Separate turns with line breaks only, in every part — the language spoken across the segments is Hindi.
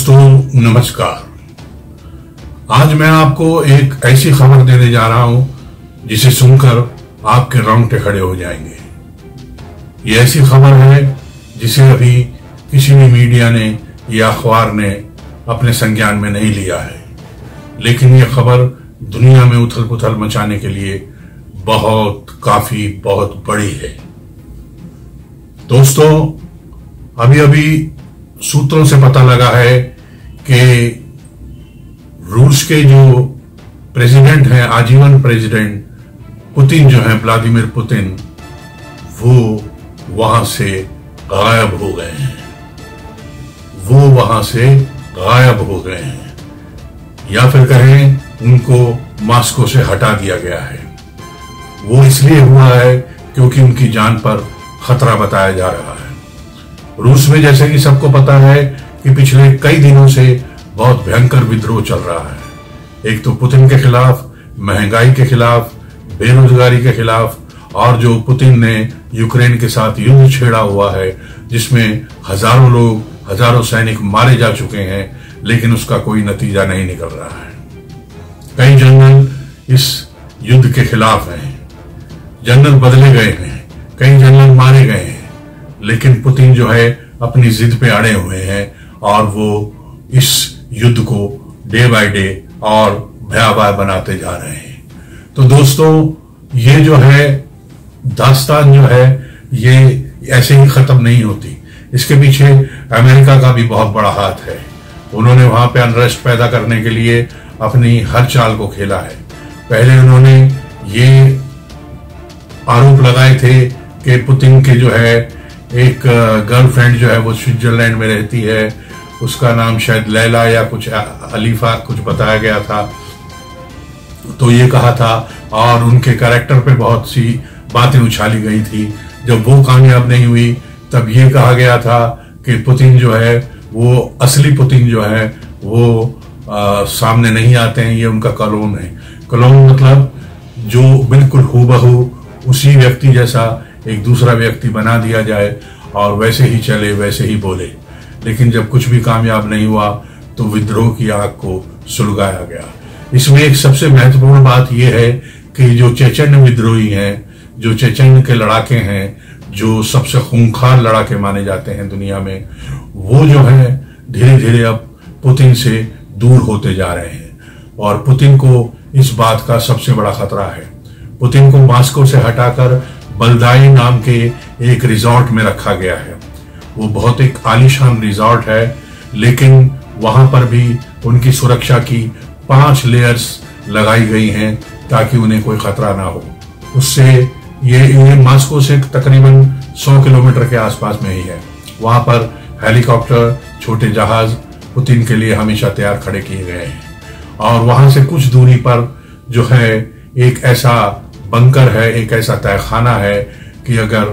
दोस्तों नमस्कार। आज मैं आपको एक ऐसी खबर देने जा रहा हूं जिसे सुनकर आपके रोंगटे खड़े हो जाएंगे। ये ऐसी खबर है जिसे अभी किसी भी मीडिया ने या अखबार ने अपने संज्ञान में नहीं लिया है, लेकिन ये खबर दुनिया में उथल पुथल मचाने के लिए बहुत बड़ी है। दोस्तों, अभी सूत्रों से पता लगा है कि रूस के जो प्रेसिडेंट हैं, आजीवन प्रेसिडेंट पुतिन जो हैं, व्लादिमीर पुतिन, वो वहां से गायब हो गए हैं। या फिर कहें उनको मॉस्को से हटा दिया गया है। वो इसलिए हुआ है क्योंकि उनकी जान पर खतरा बताया जा रहा है। रूस में जैसे कि सबको पता है कि पिछले कई दिनों से बहुत भयंकर विद्रोह चल रहा है। एक तो पुतिन के खिलाफ, महंगाई के खिलाफ, बेरोजगारी के खिलाफ, और जो पुतिन ने यूक्रेन के साथ युद्ध छेड़ा हुआ है जिसमें हजारों लोग, हजारों सैनिक मारे जा चुके हैं, लेकिन उसका कोई नतीजा नहीं निकल रहा है। कई जनरल इस युद्ध के खिलाफ हैं, जनरल बदले गए हैं, कई जनरल मारे गए हैं, लेकिन पुतिन जो है अपनी जिद पे अड़े हुए हैं और वो इस युद्ध को डे बाय डे और भयावह बनाते जा रहे हैं। तो दोस्तों, ये जो है दास्तान जो है ये ऐसे ही खत्म नहीं होती। इसके पीछे अमेरिका का भी बहुत बड़ा हाथ है। उन्होंने वहां पे अनरेस्ट पैदा करने के लिए अपनी हर चाल को खेला है। पहले उन्होंने ये आरोप लगाए थे कि पुतिन के जो है एक गर्लफ्रेंड जो है वो स्विट्जरलैंड में रहती है, उसका नाम शायद लैला या कुछ अलीफा कुछ बताया गया था। तो ये कहा था और उनके कैरेक्टर पे बहुत सी बातें उछाली गई थी। जब वो कामयाब नहीं हुई तब ये कहा गया था कि पुतिन जो है वो असली पुतिन जो है वो सामने नहीं आते हैं, ये उनका क्लोन है। क्लोन मतलब जो बिल्कुल हूबहू उसी व्यक्ति जैसा एक दूसरा व्यक्ति बना दिया जाए और वैसे ही चले, वैसे ही बोले। लेकिन जब कुछ भी कामयाब नहीं हुआ तो विद्रोह की आग को सुलगाया गया। इसमें एक सबसे महत्वपूर्ण बात यह है कि जो चेचन विद्रोही हैं, जो चेचन के लड़ाके हैं, जो सबसे खूंखार लड़ाके माने जाते हैं दुनिया में, वो जो है धीरे धीरे अब पुतिन से दूर होते जा रहे हैं। और पुतिन को इस बात का सबसे बड़ा खतरा है। पुतिन को मॉस्को से हटाकर बल्दाई नाम के एक रिजॉर्ट में रखा गया है। वो बहुत एक आलीशान रिजॉर्ट है, लेकिन वहां पर भी उनकी सुरक्षा की 5 लेयर्स लगाई गई हैं ताकि उन्हें कोई खतरा ना हो। उससे ये मॉस्को से तकरीबन 100 किलोमीटर के आसपास में ही है। वहां पर हेलीकॉप्टर, छोटे जहाज पुतिन के लिए हमेशा तैयार खड़े किए गए हैं। और वहां से कुछ दूरी पर जो है एक ऐसा बंकर है, एक ऐसा तहखाना है कि अगर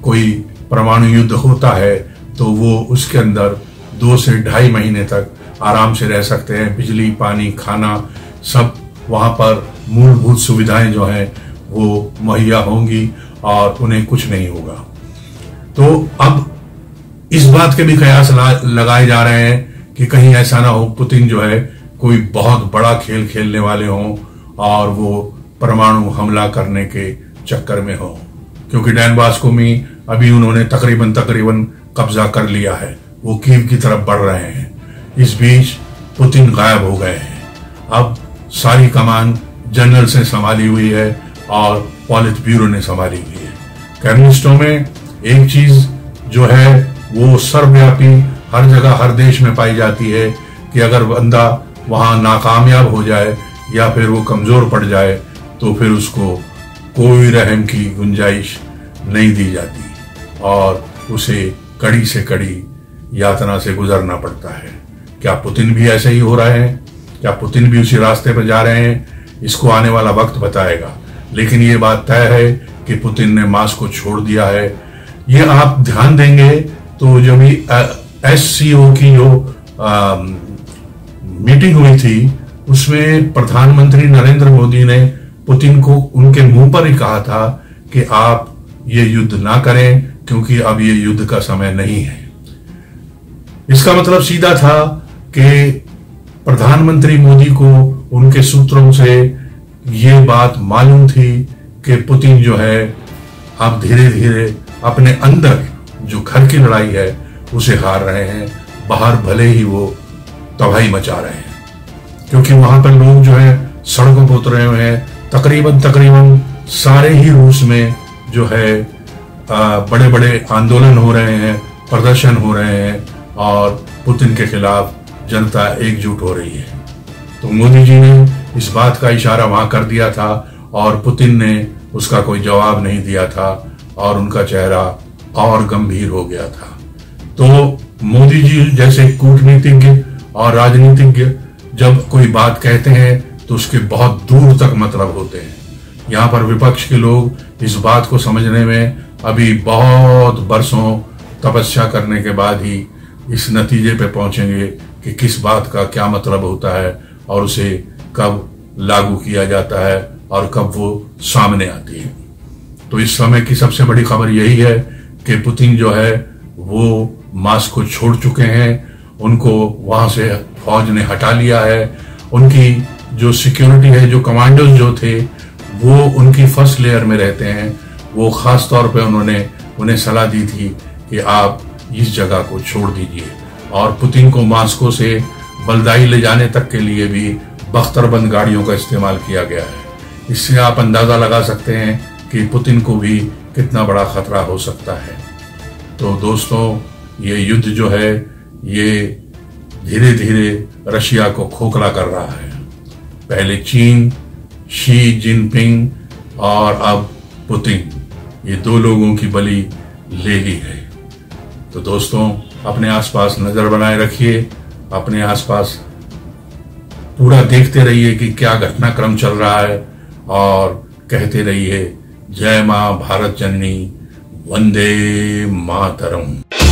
कोई परमाणु युद्ध होता है तो वो उसके अंदर 2 से 2.5 महीने तक आराम से रह सकते हैं। बिजली, पानी, खाना, सब वहां पर मूलभूत सुविधाएं जो हैं वो मुहैया होंगी और उन्हें कुछ नहीं होगा। तो अब इस बात के भी कयास लगाए जा रहे हैं कि कहीं ऐसा ना हो पुतिन जो है कोई बहुत बड़ा खेल खेलने वाले हों और वो परमाणु हमला करने के चक्कर में हो, क्योंकि डॉनबास में अभी उन्होंने तकरीबन कब्जा कर लिया है। वो कीव की तरफ बढ़ रहे हैं। इस बीच पुतिन गायब हो गए हैं। अब सारी कमान जनरल से संभाली हुई है और पॉलिट ब्यूरो ने संभाली हुई है। कम्युनिस्टों में एक चीज जो है वो सर्वव्यापी हर जगह हर देश में पाई जाती है कि अगर बंदा वहां नाकामयाब हो जाए या फिर वो कमजोर पड़ जाए तो फिर उसको कोई रहम की गुंजाइश नहीं दी जाती और उसे कड़ी से कड़ी यातना से गुजरना पड़ता है। क्या पुतिन भी ऐसे ही हो रहे हैं? क्या पुतिन भी उसी रास्ते पर जा रहे हैं? इसको आने वाला वक्त बताएगा। लेकिन ये बात तय है कि पुतिन ने मॉस्को छोड़ दिया है। ये आप ध्यान देंगे तो जो भी SCO की जो मीटिंग हुई थी उसमें प्रधानमंत्री नरेंद्र मोदी ने पुतिन को उनके मुंह पर ही कहा था कि आप ये युद्ध ना करें क्योंकि अब ये युद्ध का समय नहीं है। इसका मतलब सीधा था कि प्रधानमंत्री मोदी को उनके सूत्रों से ये बात मालूम थी कि पुतिन जो है अब धीरे धीरे अपने अंदर जो घर की लड़ाई है उसे हार रहे हैं, बाहर भले ही वो तबाही मचा रहे हैं, क्योंकि वहां पर लोग जो है सड़कों पर उतरे हुए हैं। तकरीबन सारे ही रूस में जो है बड़े बड़े आंदोलन हो रहे हैं, प्रदर्शन हो रहे हैं और पुतिन के खिलाफ जनता एकजुट हो रही है। तो मोदी जी ने इस बात का इशारा वहां कर दिया था और पुतिन ने उसका कोई जवाब नहीं दिया था और उनका चेहरा और गंभीर हो गया था। तो मोदी जी जैसे कूटनीतिज्ञ और राजनीतिज्ञ जब कोई बात कहते हैं तो उसके बहुत दूर तक मतलब होते हैं। यहाँ पर विपक्ष के लोग इस बात को समझने में अभी बहुत बरसों तपस्या करने के बाद ही इस नतीजे पे पहुंचेंगे कि किस बात का क्या मतलब होता है और उसे कब लागू किया जाता है और कब वो सामने आती है। तो इस समय की सबसे बड़ी खबर यही है कि पुतिन जो है वो मास्को को छोड़ चुके हैं, उनको वहां से फौज ने हटा लिया है। उनकी जो सिक्योरिटी है, जो कमांडोज जो थे वो उनकी फर्स्ट लेयर में रहते हैं। वो खास तौर पे उन्होंने उन्हें सलाह दी थी कि आप इस जगह को छोड़ दीजिए। और पुतिन को मास्को से बलदाई ले जाने तक के लिए भी बख्तरबंद गाड़ियों का इस्तेमाल किया गया है। इससे आप अंदाजा लगा सकते हैं कि पुतिन को भी कितना बड़ा खतरा हो सकता है। तो दोस्तों, ये युद्ध जो है ये धीरे धीरे रशिया को खोखला कर रहा है। पहले चीन, शी जिनपिंग और अब पुतिन, ये दो लोगों की बलि ले ली है। तो दोस्तों, अपने आसपास नजर बनाए रखिए, अपने आसपास पूरा देखते रहिए कि क्या घटनाक्रम चल रहा है और कहते रहिए जय मां भारत जननी, वंदे मातरम।